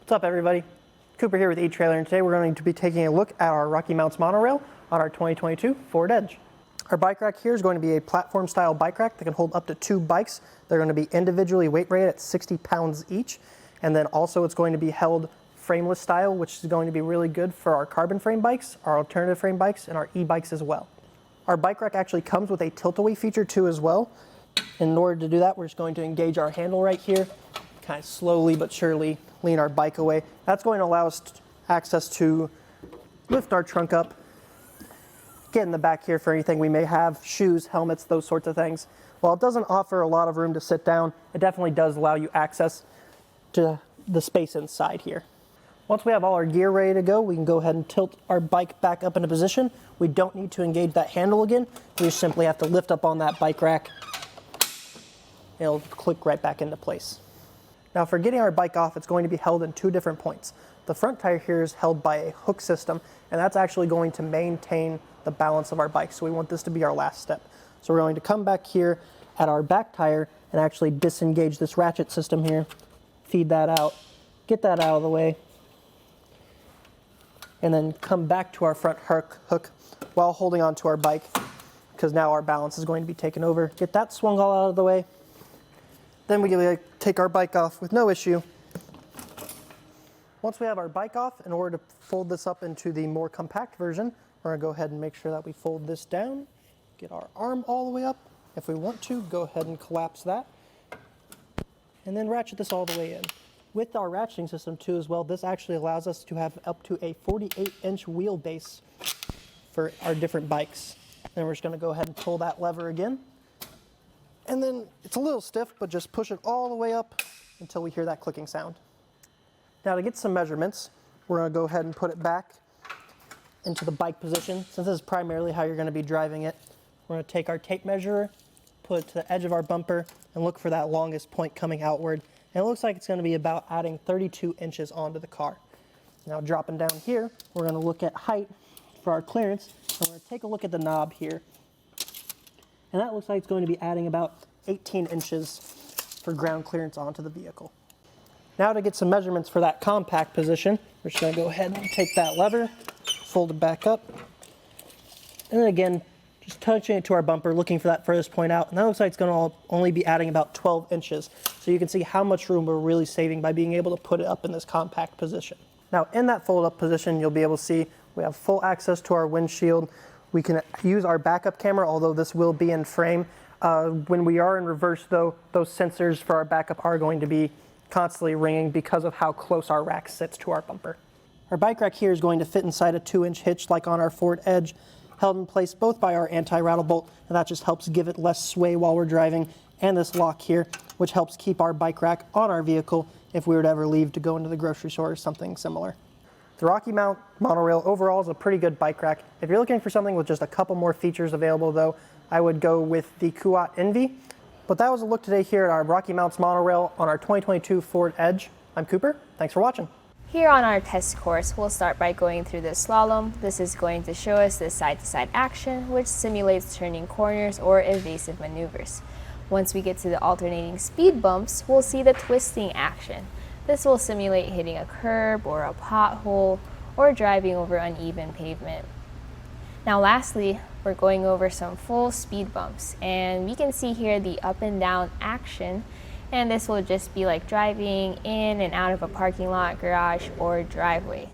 What's up, everybody? Cooper here with Etrailer, and today we're going to be taking a look at our Rocky Mounts MonoRail on our 2022 Ford Edge. Our bike rack here is going to be a platform style bike rack that can hold up to 2 bikes. They're going to be individually weight rated at 60 pounds each, and then also it's going to be held frameless style, which is going to be really good for our carbon frame bikes, our alternative frame bikes, and our e-bikes as well. Our bike rack actually comes with a tilt-away feature too as well. In order to do that, we're just going to engage our handle right here, kind of slowly but surely lean our bike away. That's going to allow us access to lift our trunk up, get in the back here for anything we may have, shoes, helmets, those sorts of things. While it doesn't offer a lot of room to sit down, it definitely does allow you access to the space inside here. Once we have all our gear ready to go, we can go ahead and tilt our bike back up into position. We don't need to engage that handle again. We just simply have to lift up on that bike rack. It'll click right back into place. Now for getting our bike off, it's going to be held in 2 different points. The front tire here is held by a hook system, and that's actually going to maintain the balance of our bike. So we want this to be our last step. So we're going to come back here at our back tire and actually disengage this ratchet system here, feed that out, get that out of the way, and then come back to our front hook while holding onto our bike, because now our balance is going to be taken over. Get that swung all out of the way. Then we can take our bike off with no issue. Once we have our bike off, in order to fold this up into the more compact version, we're going to go ahead and make sure that we fold this down, get our arm all the way up. If we want to, go ahead and collapse that, and then ratchet this all the way in. With our ratcheting system too as well, this actually allows us to have up to a 48-inch wheelbase for our different bikes. Then we're just going to go ahead and pull that lever again. And then it's a little stiff, but just push it all the way up until we hear that clicking sound. Now to get some measurements, we're going to go ahead and put it back into the bike position. Since this is primarily how you're going to be driving it, we're going to take our tape measure, put it to the edge of our bumper, and look for that longest point coming outward. And it looks like it's going to be about adding 32 inches onto the car. Now dropping down here, we're going to look at height for our clearance, and we're going to take a look at the knob here. And that looks like it's going to be adding about 18 inches for ground clearance onto the vehicle. Now to get some measurements for that compact position, we're just going to go ahead and take that lever, fold it back up, and then again, just touching it to our bumper, looking for that furthest point out. And that looks like it's going to only be adding about 12 inches. So you can see how much room we're really saving by being able to put it up in this compact position. Now in that fold up position, you'll be able to see we have full access to our windshield. We can use our backup camera, although this will be in frame. When we are in reverse though, those sensors for our backup are going to be constantly ringing because of how close our rack sits to our bumper. Our bike rack here is going to fit inside a 2-inch hitch like on our Ford Edge, held in place both by our Anti-Rattle Bolt, and that just helps give it less sway while we're driving, and this lock here, which helps keep our bike rack on our vehicle if we were to ever leave to go into the grocery store or something similar. The Rocky Mounts MonoRail overall is a pretty good bike rack. If you're looking for something with just a couple more features available though, I would go with the Kuat Envy. But that was a look today here at our Rocky Mounts MonoRail on our 2022 Ford Edge. I'm Cooper, thanks for watching. Here on our test course, we'll start by going through the slalom. This is going to show us the side-to-side action, which simulates turning corners or evasive maneuvers. Once we get to the alternating speed bumps, we'll see the twisting action. This will simulate hitting a curb or a pothole or driving over uneven pavement. Now lastly, we're going over some full speed bumps, and we can see here the up and down action, and this will just be like driving in and out of a parking lot, garage, or driveway.